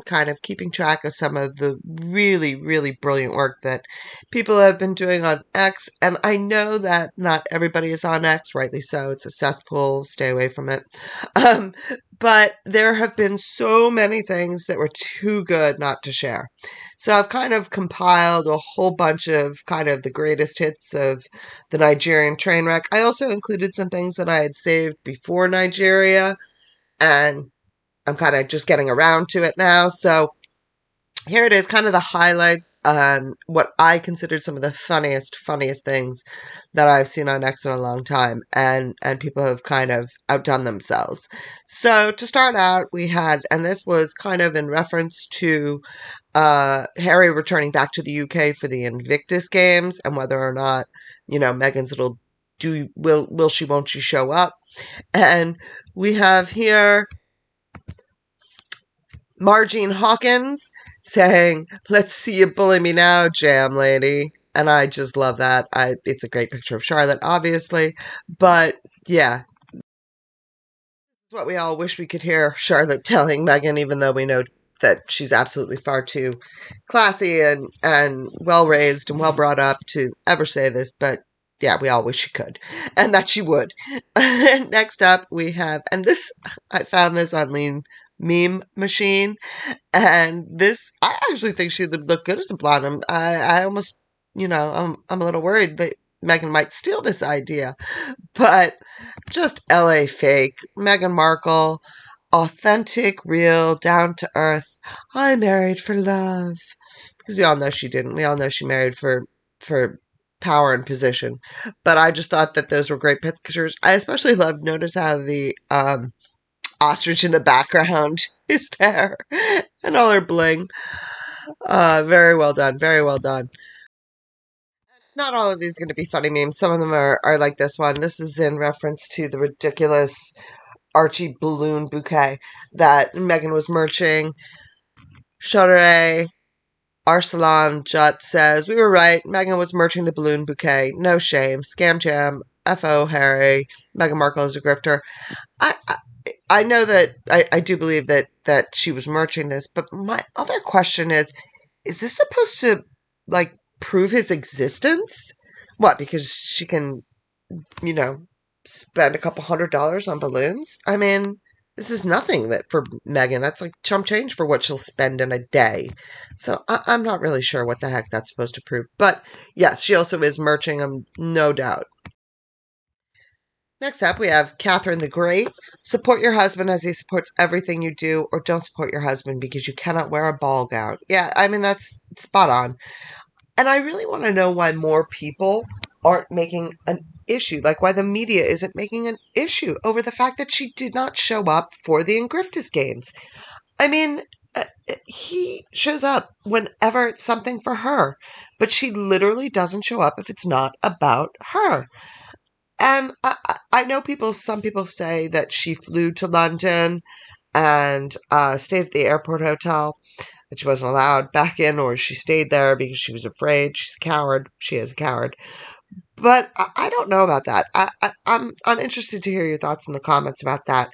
kind of keeping track of some of the really, really brilliant work that people have been doing on X. And I know that not everybody is on X, rightly so. It's a cesspool, stay away from it. Um, but there have been so many things that were too good not to share. So I've kind of compiled a whole bunch of kind of the greatest hits of the Nigerian train wreck. I also included some things that I had saved before Nigeria, and I'm kind of just getting around to it now. So here it is, kind of the highlights on what I considered some of the funniest things that I've seen on X in a long time, and people have kind of outdone themselves. So to start out, we had, and this was kind of in reference to Harry returning back to the UK for the Invictus Games, and whether or not, Meghan's little do will she won't she show up, and we have here Margene Hawkins saying, "Let's see you bully me now, jam lady." And I just love that. It's a great picture of Charlotte, obviously, but yeah, what we all wish we could hear Charlotte telling Meghan, even though we know that she's absolutely far too classy and well raised and well brought up to ever say this, but yeah, we all wish she could and that she would. Next up, we have, and this, I found this on Lean Meme Machine, and this, I actually think she would look good as a blonde. I almost, I'm a little worried that Meghan might steal this idea, but just LA fake. Meghan Markle, authentic, real, down to earth. I married for love, because we all know she didn't. We all know she married for power and position. But I just thought that those were great pictures. I especially loved, notice how the ostrich in the background is there and all her bling. Very well done. Very well done. Not all of these are going to be funny memes. Some of them are like this one. This is in reference to the ridiculous Archie balloon bouquet that Meghan was merching. Chaudray Arsalan Jut says, "We were right. Meghan was merching the balloon bouquet. No shame. Scam jam. F.O. Harry. Meghan Markle is a grifter." I, I, I know that I do believe that she was merching this, but my other question is this supposed to, like, prove his existence? What, because she can, you know, spend a couple $100s on balloons? I mean, this is nothing that for Meghan. That's like chump change for what she'll spend in a day. So I'm not really sure what the heck that's supposed to prove. But yes, she also is merching them, no doubt. Next up, we have Catherine the Great. Support your husband as he supports everything you do, or don't support your husband because you cannot wear a ball gown. Yeah, I mean, that's spot on. And I really want to know why more people aren't making an issue, like why the media isn't making an issue over the fact that she did not show up for the Ingrifftus games. I mean, he shows up whenever it's something for her, but she literally doesn't show up if it's not about her. And I know some people say that she flew to London and stayed at the airport hotel, that she wasn't allowed back in, or she stayed there because she was afraid. She's a coward. She is a coward. But I don't know about that. I'm interested to hear your thoughts in the comments about that.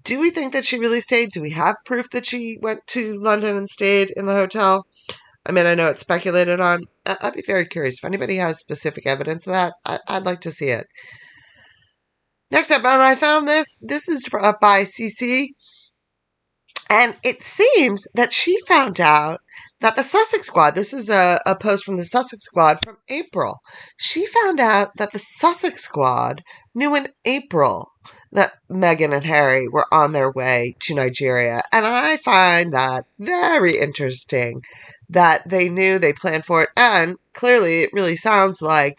Do we think that she really stayed? Do we have proof that she went to London and stayed in the hotel? I mean, I know it's speculated on. I'd be very curious. If anybody has specific evidence of that, I'd like to see it. Next up, and I found this. This is by CC. And it seems that she found out that the Sussex Squad, this is a post from the Sussex Squad from April. She found out that the Sussex Squad knew in April that Meghan and Harry were on their way to Nigeria. And I find that very interesting that they knew, they planned for it, and clearly it really sounds like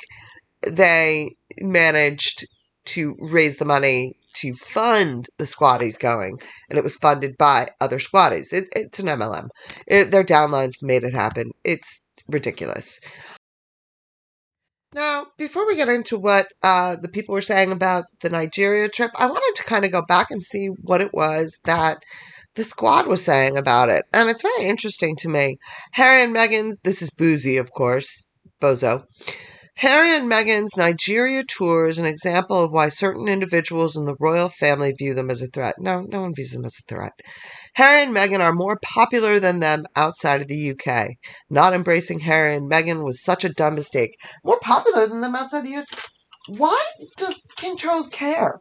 they managed to raise the money to fund the squatties going, and it was funded by other squatties. It's an MLM. Their downlines made it happen. It's ridiculous. Now, before we get into what the people were saying about the Nigeria trip, I wanted to kind of go back and see what it was that the squad was saying about it. And it's very interesting to me. Harry and Meghan's, this is Boozy, of course, Bozo. Harry and Meghan's Nigeria tour is an example of why certain individuals in the royal family view them as a threat. No, no one views them as a threat. Harry and Meghan are more popular than them outside of the UK. Not embracing Harry and Meghan was such a dumb mistake. More popular than them outside the US. Why does King Charles care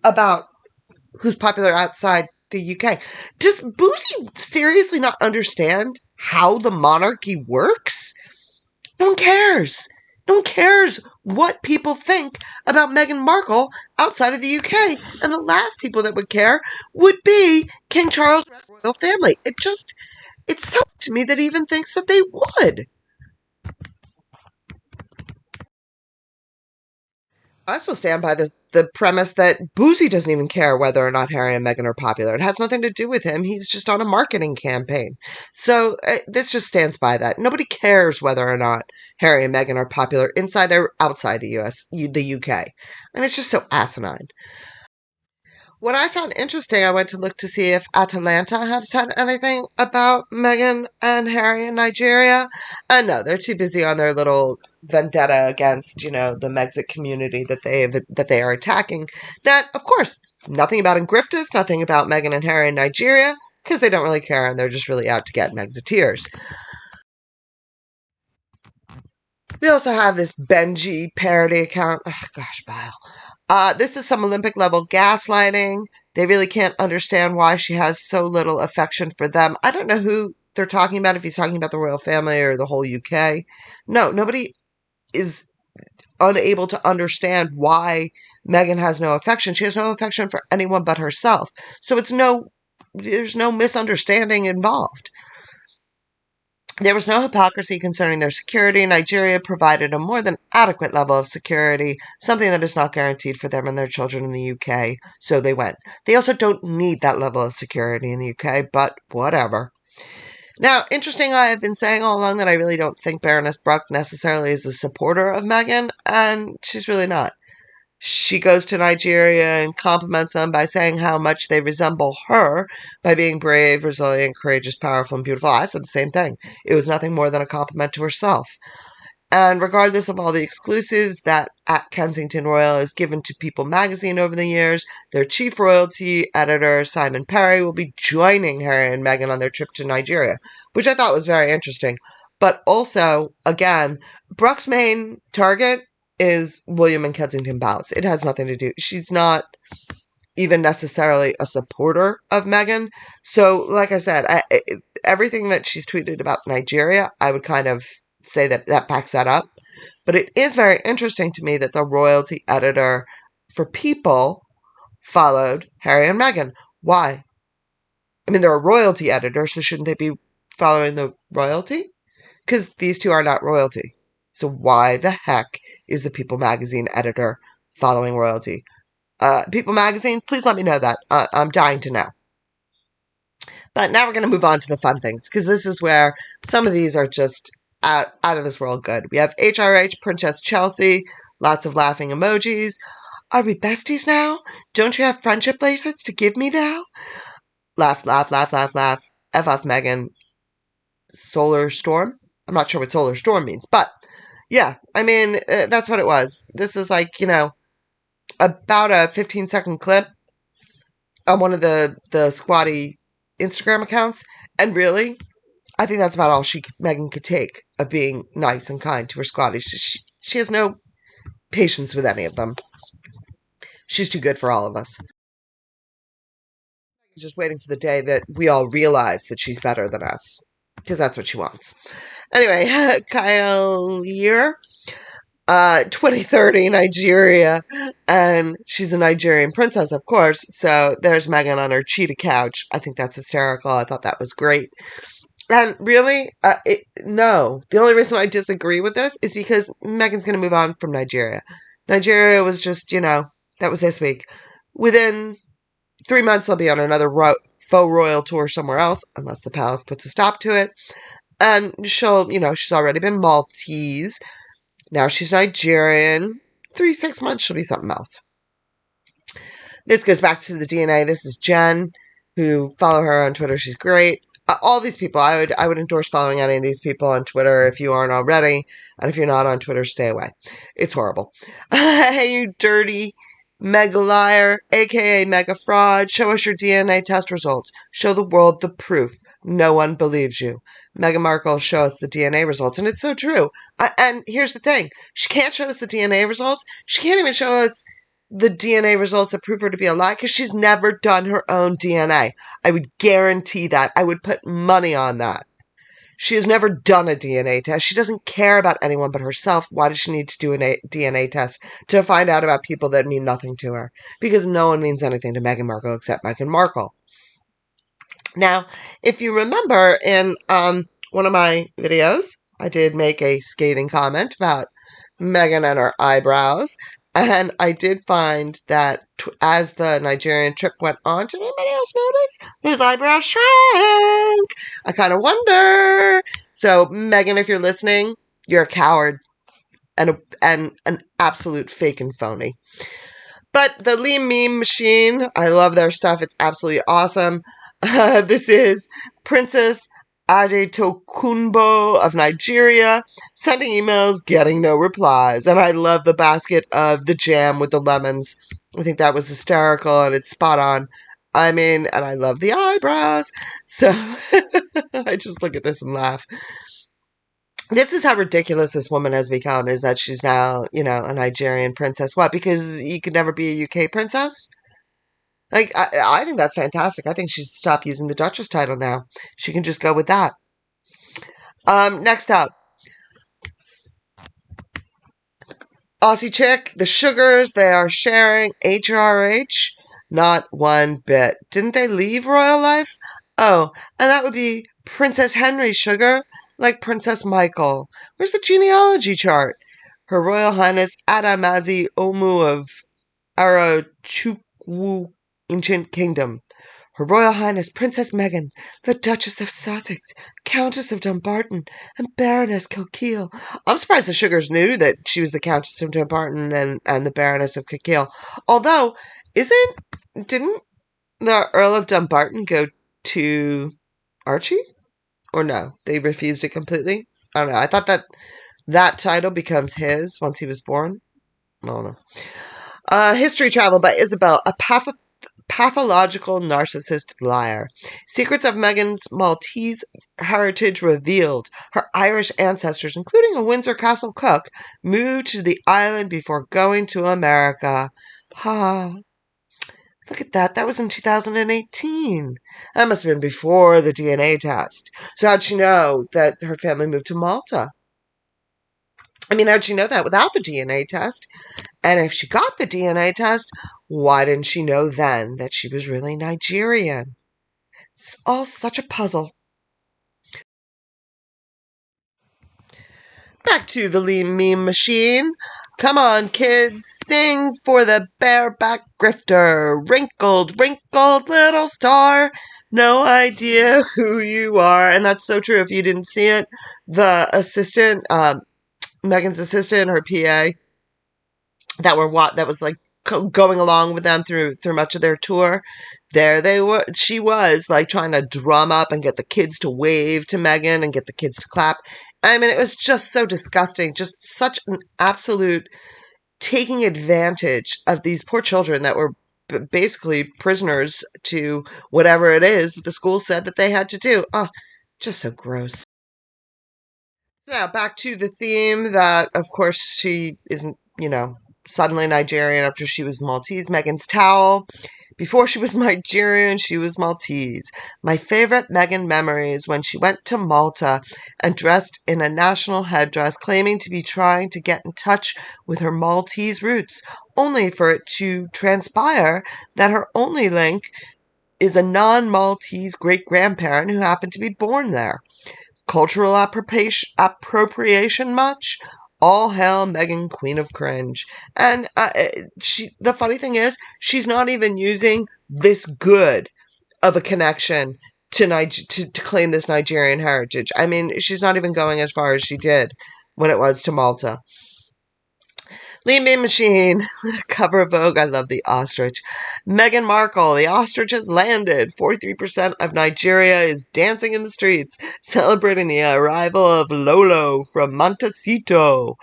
about who's popular outside the UK? Does Boozy seriously not understand how the monarchy works? No one cares. No one cares what people think about Meghan Markle outside of the UK. And the last people that would care would be King Charles' royal family. It's so to me that he even thinks that they would. I still stand by the premise that Boozy doesn't even care whether or not Harry and Meghan are popular. It has nothing to do with him. He's just on a marketing campaign. So this just stands by that. Nobody cares whether or not Harry and Meghan are popular inside or outside the the UK. I mean, it's just so asinine. What I found interesting, I went to look to see if Atalanta had said anything about Meghan and Harry in Nigeria. And no, they're too busy on their little vendetta against, the Megxit community that they are attacking. That, of course, nothing about in Griftus, nothing about Meghan and Harry in Nigeria, because they don't really care and they're just really out to get Megxiteers. We also have this Benji parody account. Oh, gosh, Bile. This is some Olympic level gaslighting. They really can't understand why she has so little affection for them. I don't know who they're talking about, if he's talking about the royal family or the whole UK. No, nobody is unable to understand why Meghan has no affection. She has no affection for anyone but herself. So there's no misunderstanding involved. There was no hypocrisy concerning their security. Nigeria provided a more than adequate level of security, something that is not guaranteed for them and their children in the UK, so they went. They also don't need that level of security in the UK, but whatever. Now, interesting, I have been saying all along that I really don't think Baroness Bruck necessarily is a supporter of Meghan, and she's really not. She goes to Nigeria and compliments them by saying how much they resemble her by being brave, resilient, courageous, powerful, and beautiful. I said the same thing. It was nothing more than a compliment to herself. And regardless of all the exclusives that at Kensington Royal has given to People magazine over the years, their chief royalty editor, Simon Perry, will be joining Harry and Meghan on their trip to Nigeria, which I thought was very interesting. But also, again, Bruck's main target is William and Kensington Palace. It has nothing to do. She's not even necessarily a supporter of Meghan. So, like I said, everything that she's tweeted about Nigeria, I would kind of say that backs that up. But it is very interesting to me that the royalty editor for People followed Harry and Meghan. Why? I mean, they're a royalty editor, so shouldn't they be following the royalty? Because these two are not royalty. So why the heck is the People magazine editor following royalty? People magazine, please let me know that. I'm dying to know. But now we're going to move on to the fun things, because this is where some of these are just out of this world good. We have HRH, Princess Chelsea, lots of laughing emojis. Are we besties now? Don't you have friendship bracelets to give me now? Laugh, laugh, laugh, laugh, laugh. F off Meghan. Solar Storm? I'm not sure what Solar Storm means, but yeah, I mean, that's what it was. This is like, about a 15-second clip on one of the squatty Instagram accounts. And really, I think that's about all Meghan could take of being nice and kind to her squatties. She has no patience with any of them. She's too good for all of us. Just waiting for the day that we all realize that she's better than us, because that's what she wants. Anyway, Kyle Year, 2030 Nigeria, and she's a Nigerian princess, of course. So there's Meghan on her cheetah couch. I think that's hysterical. I thought that was great. And really, no. The only reason I disagree with this is because Meghan's going to move on from Nigeria. Nigeria was just, that was this week. Within 3 months, I'll be on another faux royal tour somewhere else, unless the palace puts a stop to it. And she's already been Maltese. Now she's Nigerian. 6 months, she'll be something else. This goes back to the DNA. This is Jen, who follow her on Twitter. She's great. All these people, I would endorse following any of these people on Twitter if you aren't already, and if you're not on Twitter, stay away. It's horrible. Hey, you dirty mega liar, aka mega fraud, show us your DNA test results. Show the world the proof. No one believes you. Meghan Markle, show us the DNA results, and it's so true. And here's the thing: she can't show us the DNA results. She can't even show us the DNA results that prove her to be a lie because she's never done her own DNA. I would guarantee that. I would put money on that. She has never done a DNA test. She doesn't care about anyone but herself. Why does she need to do a DNA test? To find out about people that mean nothing to her. Because no one means anything to Meghan Markle except Meghan Markle. Now, if you remember in one of my videos, I did make a scathing comment about Meghan and her eyebrows. And I did find that as the Nigerian trip went on, did anybody else notice his eyebrows shrank? I kind of wonder. So, Meghan, if you're listening, you're a coward and an absolute fake and phony. But the Lee Meme Machine, I love their stuff. It's absolutely awesome. This is Princess Adetokunbo of Nigeria, sending emails, getting no replies. And I love the basket of the jam with the lemons. I think that was hysterical and it's spot on. I mean, and I love the eyebrows. So I just look at this and laugh. This is how ridiculous this woman has become, is that she's now, a Nigerian princess. What, because you could never be a UK princess? Like, I think that's fantastic. I think she should stop using the Duchess title now. She can just go with that. Next up. Aussie chick, the Sugars, they are sharing HRH. Not one bit. Didn't they leave royal life? Oh, and that would be Princess Henry Sugar, like Princess Michael. Where's the genealogy chart? Her Royal Highness Adamazi Omu of Arachukwu Ancient Kingdom. Her Royal Highness Princess Meghan, the Duchess of Sussex, Countess of Dumbarton, and Baroness Kilkeel. I'm surprised the Sugars knew that she was the Countess of Dumbarton and the Baroness of Kilkeel. Although, didn't the Earl of Dumbarton go to Archie? Or no, they refused it completely? I don't know. I thought that title becomes his once he was born. I don't know. History Travel by Isabel, a pathological narcissist liar. Secrets of Meghan's Maltese heritage revealed. Her Irish ancestors, including a Windsor Castle cook, moved to the island before going to America. Ha. Look at that. That was in 2018. That must have been before the DNA test. So how'd she know that her family moved to Malta? I mean, how'd she know that without the DNA test? And if she got the DNA test, why didn't she know then that she was really Nigerian? It's all such a puzzle. Back to the lean meme machine. Come on, kids, sing for the bareback grifter. Wrinkled, wrinkled little star. No idea who you are. And that's so true. If you didn't see it, the assistant, Meghan's assistant, her PA, that was like going along with them through much of their tour. There they were. She was like trying to drum up and get the kids to wave to Meghan and get the kids to clap. I mean, it was just so disgusting. Just such an absolute taking advantage of these poor children that were basically prisoners to whatever it is that the school said that they had to do. Oh, just so gross. Now, back to the theme that, of course, she isn't, suddenly Nigerian after she was Maltese. Meghan's towel. Before she was Nigerian, she was Maltese. My favorite Meghan memory is when she went to Malta and dressed in a national headdress, claiming to be trying to get in touch with her Maltese roots, only for it to transpire that her only link is a non-Maltese great-grandparent who happened to be born there. Cultural appropriation much? All hail Meghan, Queen of Cringe. And the funny thing is, she's not even using this good of a connection to claim this Nigerian heritage. I mean, she's not even going as far as she did when it was to Malta. Lean Mean Machine, cover of Vogue. I love the ostrich. Meghan Markle, the ostrich has landed. 43% of Nigeria is dancing in the streets, celebrating the arrival of Lolo from Montecito.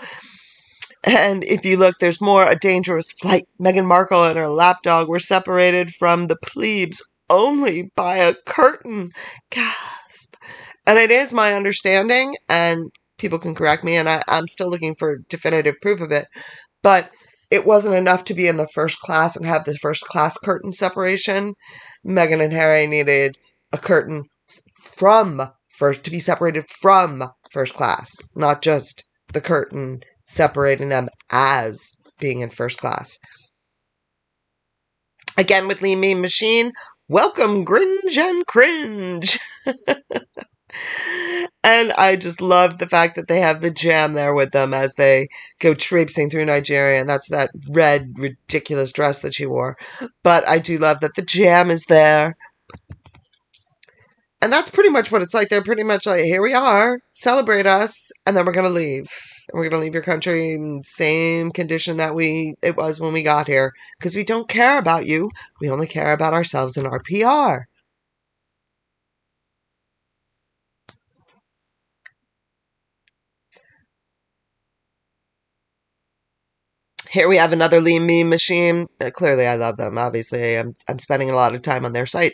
And if you look, there's more. A dangerous flight. Meghan Markle and her lapdog were separated from the plebes only by a curtain. Gasp. And it is my understanding, and people can correct me, and I'm still looking for definitive proof of it, but it wasn't enough to be in the first class and have the first class curtain separation. Meghan and Harry needed a curtain to be separated from first class, not just the curtain separating them as being in first class. Again, with Lean Mean Machine, welcome Gringe and Cringe. And I just love the fact that they have the jam there with them as they go traipsing through Nigeria, and that's that red, ridiculous dress that she wore. But I do love that the jam is there. And that's pretty much what it's like. They're pretty much like, here we are, celebrate us, and then we're going to leave. And we're going to leave your country in the same condition that it was when we got here. Because we don't care about you. We only care about ourselves and our PR. Here we have another Lean Mean Machine. Clearly, I love them. Obviously, I'm spending a lot of time on their site.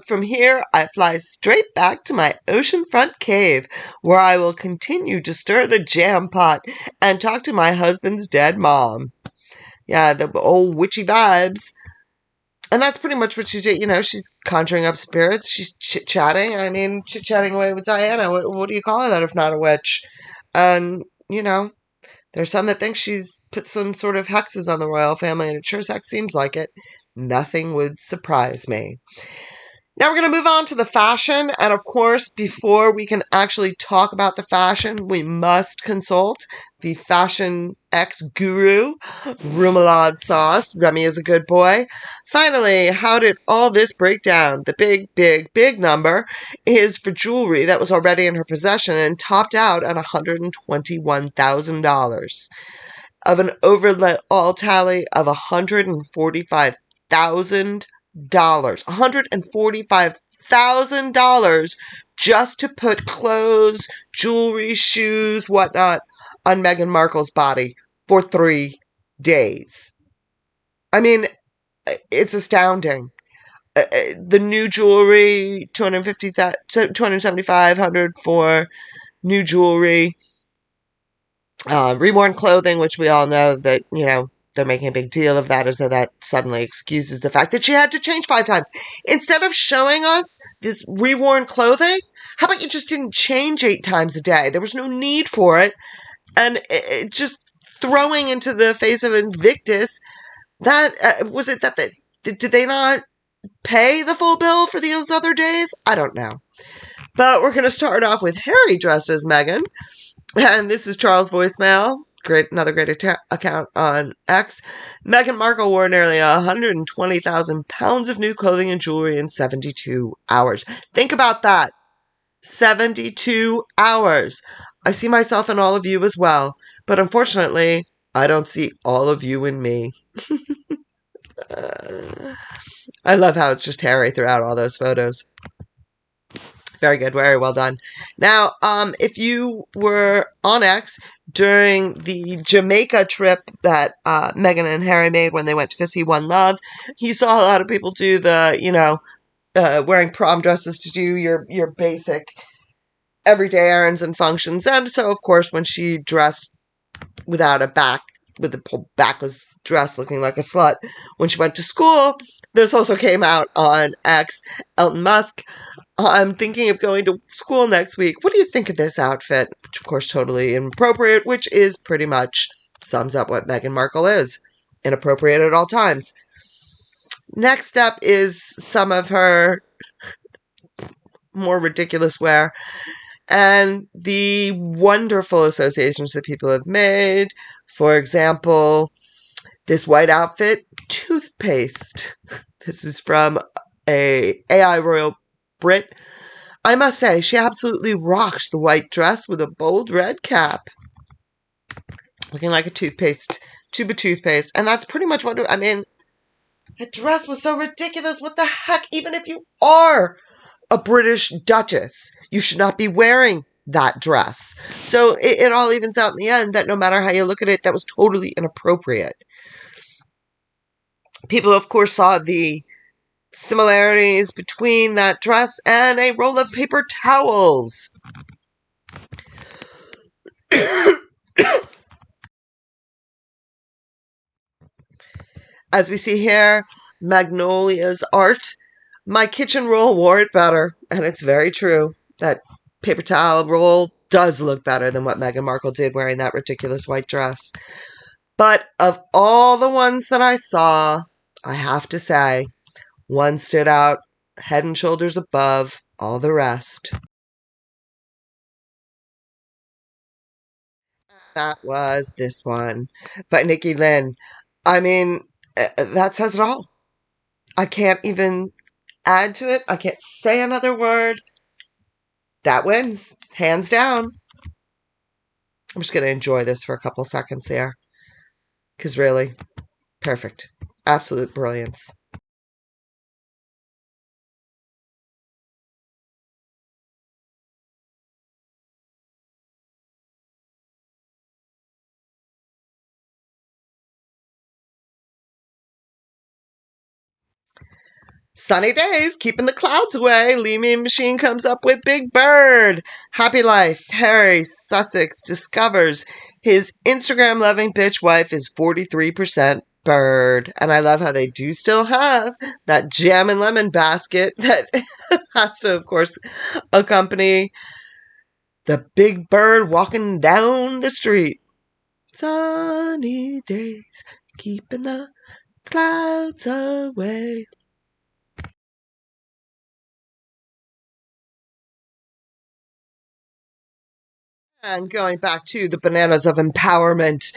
From here, I fly straight back to my oceanfront cave, where I will continue to stir the jam pot and talk to my husband's dead mom. Yeah, the old witchy vibes. And that's pretty much what she's, she's conjuring up spirits. She's chit-chatting. I mean, chit-chatting away with Diana. What do you call that if not a witch? And, there's some that think she's put some sort of hexes on the royal family, and it sure as heck seems like it. Nothing would surprise me. Now we're going to move on to the fashion, and of course, before we can actually talk about the fashion, we must consult the fashion ex-guru, Remoulade Sauce. Remy is a good boy. Finally, how did all this break down? The big, big, big number is for jewelry that was already in her possession and topped out at $121,000 of an overall tally of $145,000. $145,000 just to put clothes, jewelry, shoes, whatnot on Meghan Markle's body for 3 days. I mean, it's astounding. The new jewelry, $275,000 for new jewelry. Reworn clothing, which we all know that, they're making a big deal of that as though that suddenly excuses the fact that she had to change 5 times. Instead of showing us this reworn clothing, how about you just didn't change 8 times a day? There was no need for it. And it just throwing into the face of Invictus, that, was it that, did they not pay the full bill for those other days? I don't know. But we're going to start off with Harry dressed as Meghan. And this is Charles' voicemail. Another great account on X. Meghan Markle wore nearly 120,000 pounds of new clothing and jewelry in 72 hours. Think about that. 72 hours. I see myself in all of you as well. But unfortunately, I don't see all of you in me. I love how it's just Harry throughout all those photos. Very good. Very well done. Now, if you were on X during the Jamaica trip that Meghan and Harry made when they went to go see One Love, you saw a lot of people do the, wearing prom dresses to do your basic everyday errands and functions. And so, of course, when she dressed without a back, with the backless dress looking like a slut, when she went to school, this also came out on X. Elon Musk, I'm thinking of going to school next week. What do you think of this outfit? Which, of course, totally inappropriate, which is pretty much sums up what Meghan Markle is. Inappropriate at all times. Next up is some of her more ridiculous wear and the wonderful associations that people have made. For example, this white outfit, toothpaste. This is from a AI Royal Brit. I must say, she absolutely rocks the white dress with a bold red cap. Looking like a toothpaste tube of toothpaste. And that's pretty much what I mean. That dress was so ridiculous. What the heck? Even if you are a British duchess, you should not be wearing that dress. So it all evens out in the end that no matter how you look at it, that was totally inappropriate. People, of course, saw the similarities between that dress and a roll of paper towels. As we see here, Magnolia's art. My kitchen roll wore it better, and it's very true. That paper towel roll does look better than what Meghan Markle did wearing that ridiculous white dress. But of all the ones that I saw, I have to say, one stood out head and shoulders above all the rest. That was this one by Nikki Lynn. I mean, that says it all. I can't even add to it. I can't say another word. That wins, hands down. I'm just going to enjoy this for a couple seconds here. Because really, perfect. Absolute brilliance. Sunny days, keeping the clouds away. Lee Mean Machine comes up with Big Bird. Happy life. Harry Sussex discovers his Instagram loving bitch wife is 43% bird. And I love how they do still have that jam and lemon basket that has to, of course, accompany the big bird walking down the street. Sunny days, keeping the clouds away. And going back to the bananas of empowerment,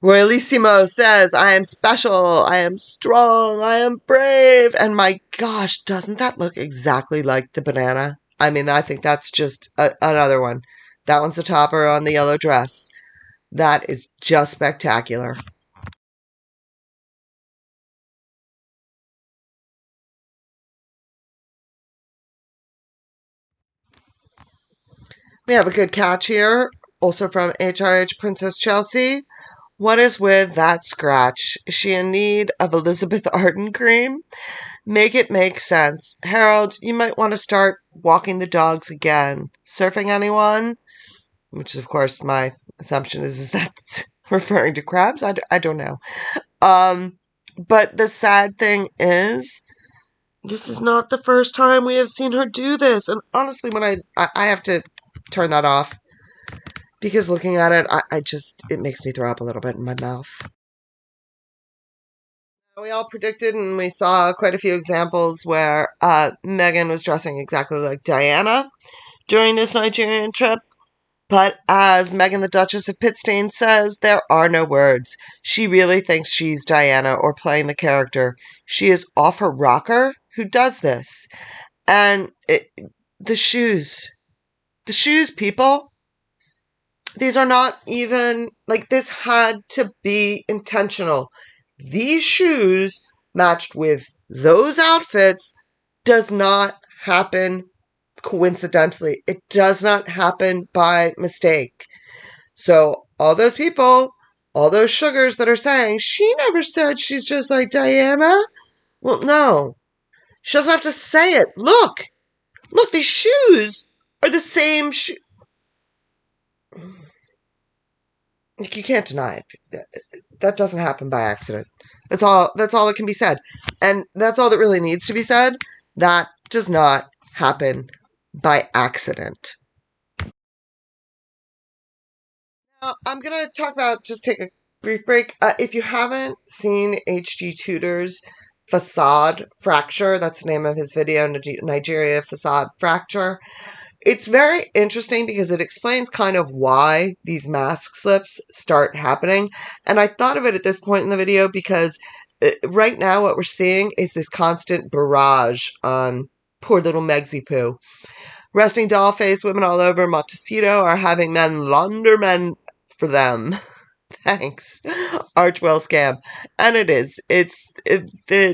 Royalissimo says, I am special, I am strong, I am brave. And my gosh, doesn't that look exactly like the banana? I mean, I think that's just another one. That one's the topper on the yellow dress. That is just spectacular. We have a good catch here, also from HRH Princess Chelsea. What is with that scratch? Is she in need of Elizabeth Arden cream? Make it make sense. Harold, you might want to start walking the dogs again. Surfing anyone? Which, of course, my assumption is that's referring to crabs. I don't know. But the sad thing is, this is not the first time we have seen her do this. And honestly, when I have to turn that off because looking at it, I just, it makes me throw up a little bit in my mouth. We all predicted and we saw quite a few examples where Meghan was dressing exactly like Diana during this Nigerian trip. But as Meghan the Duchess of Pittstain says, there are no words. She really thinks she's Diana or playing the character. She is off her rocker. Who does this? And the shoes. The shoes, people. These are not even, like, this had to be intentional. These shoes matched with those outfits does not happen coincidentally. It does not happen by mistake. So all those people, all those sugars that are saying, she never said she's just like Diana. Well, no. She doesn't have to say it. Look, these shoes are the same you can't deny it. That doesn't happen by accident. That's all that can be said. And that's all that really needs to be said. That does not happen by accident. Now, I'm going to talk about, just take a brief break. If you haven't seen H.G. Tudor's Facade Fracture, that's the name of his video, Nigeria Facade Fracture. It's very interesting because it explains kind of why these mask slips start happening. And I thought of it at this point in the video because right now what we're seeing is this constant barrage on poor little Megsy Poo. Resting doll face women all over Montecito are having men launder men for them. Thanks. Archwell scam. And it is.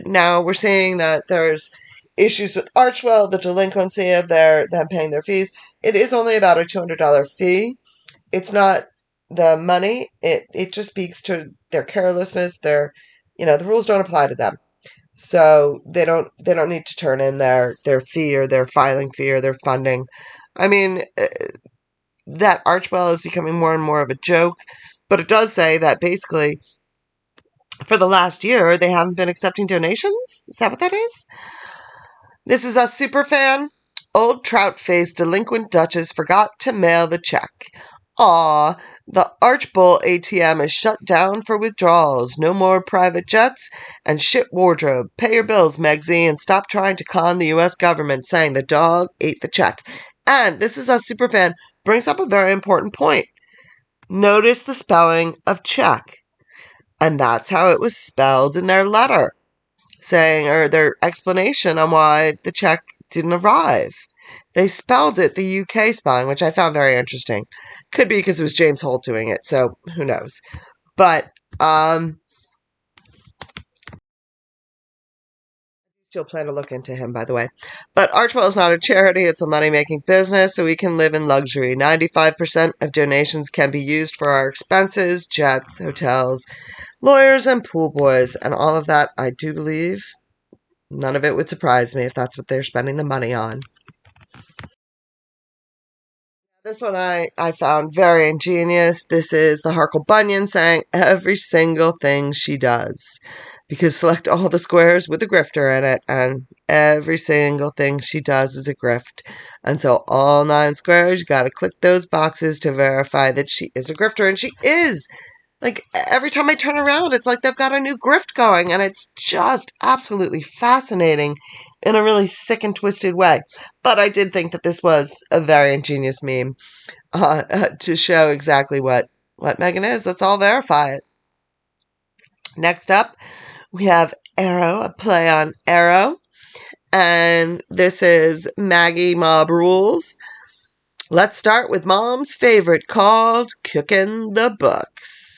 Now we're seeing that there's issues with Archwell, the delinquency of them paying their fees. It is only about a $200 fee. It's not the money. It just speaks to their carelessness. The rules don't apply to them. So they don't need to turn in their fee or their filing fee or their funding. I mean, that Archwell is becoming more and more of a joke, but it does say that basically for the last year they haven't been accepting donations. Is that what that is? This is a super fan. Old trout-faced delinquent Duchess forgot to mail the check. Aw, the Archbowl ATM is shut down for withdrawals. No more private jets and shit wardrobe. Pay your bills, Megsy, and stop trying to con the U.S. government saying the dog ate the check. And this is a superfan brings up a very important point. Notice the spelling of check. And that's how it was spelled in their letter, saying, or their explanation on why the check didn't arrive. They spelled it the UK spelling, which I found very interesting. Could be because it was James Holt doing it, so who knows. But still plan to look into him, by the way. But Archwell is not a charity, it's a money-making business, so we can live in luxury. 95% of donations can be used for our expenses, jets, hotels, lawyers, and pool boys. And all of that, I do believe, none of it would surprise me if that's what they're spending the money on. This one I found very ingenious. This is the Harkle Bunyan saying every single thing she does. Because select all the squares with a grifter in it, and every single thing she does is a grift. And so all 9 squares, you gotta click those boxes to verify that she is a grifter, and she is! Like, every time I turn around, it's like they've got a new grift going, and it's just absolutely fascinating in a really sick and twisted way. But I did think that this was a very ingenious meme to show exactly what Meghan is. Let's all verify it. Next up, we have Arrow, a play on Arrow. And this is Maggie Mob Rules. Let's start with Mom's favorite called Cooking the Books.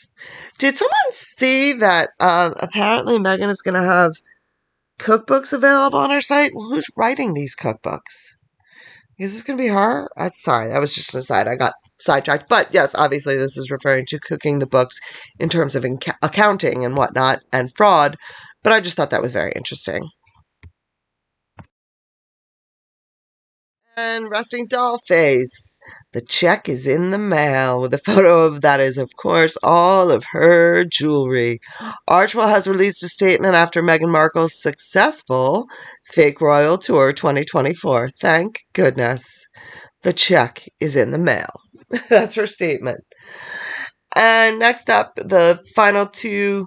Did someone see that apparently Meghan is going to have cookbooks available on her site? Well, who's writing these cookbooks? Is this going to be her? Sorry, that was just an aside. I got sidetracked. But yes, obviously this is referring to cooking the books in terms of accounting and whatnot and fraud. But I just thought that was very interesting. And resting doll face. The check is in the mail with a photo of that is, of course, all of her jewelry. Archwell has released a statement after Meghan Markle's successful fake royal tour 2024. Thank goodness. The check is in the mail. That's her statement. And next up, the final 2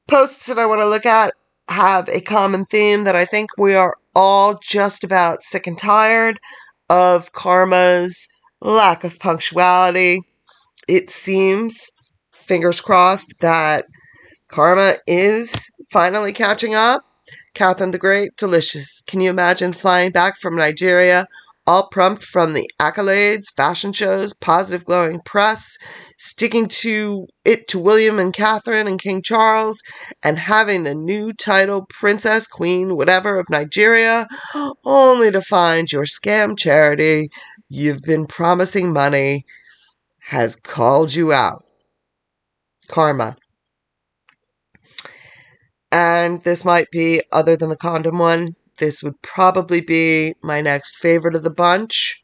posts that I want to look at have a common theme that I think we are all just about sick and tired of Karma's lack of punctuality. It seems, fingers crossed, that Karma is finally catching up. Catherine the Great, delicious. Can you imagine flying back from Nigeria, all prompt from the accolades, fashion shows, positive glowing press, sticking to William and Catherine and King Charles, and having the new title Princess, Queen, whatever of Nigeria, only to find your scam charity you've been promising money has called you out. Karma. And this might be, other than the condom one, this would probably be my next favorite of the bunch.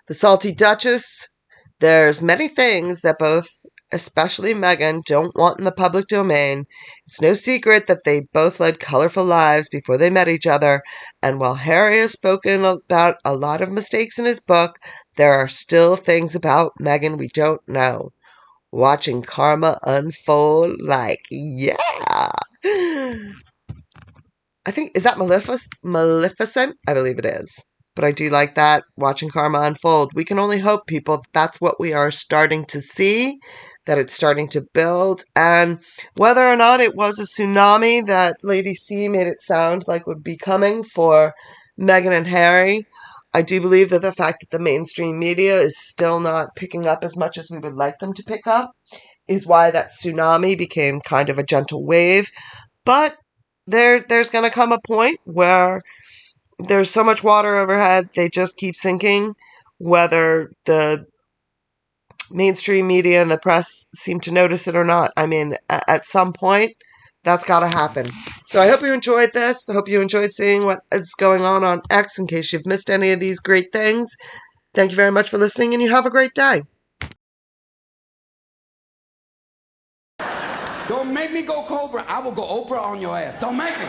The Salty Duchess. There's many things that both, especially Meghan, don't want in the public domain. It's no secret that they both led colorful lives before they met each other, and while Harry has spoken about a lot of mistakes in his book, there are still things about Meghan we don't know. Watching Karma unfold, like, yeah. I think, is that Maleficent? I believe it is. But I do like that, watching Karma unfold. We can only hope, people, that's what we are starting to see, that it's starting to build. And whether or not it was a tsunami that Lady C made it sound like would be coming for Meghan and Harry, I do believe that the fact that the mainstream media is still not picking up as much as we would like them to pick up is why that tsunami became kind of a gentle wave. But there's going to come a point where there's so much water overhead, they just keep sinking, whether the mainstream media and the press seem to notice it or not. I mean, at some point, that's got to happen. So I hope you enjoyed this. I hope you enjoyed seeing what is going on X in case you've missed any of these great things. Thank you very much for listening, and you have a great day. Don't make me go Cobra. I will go Oprah on your ass. Don't make me.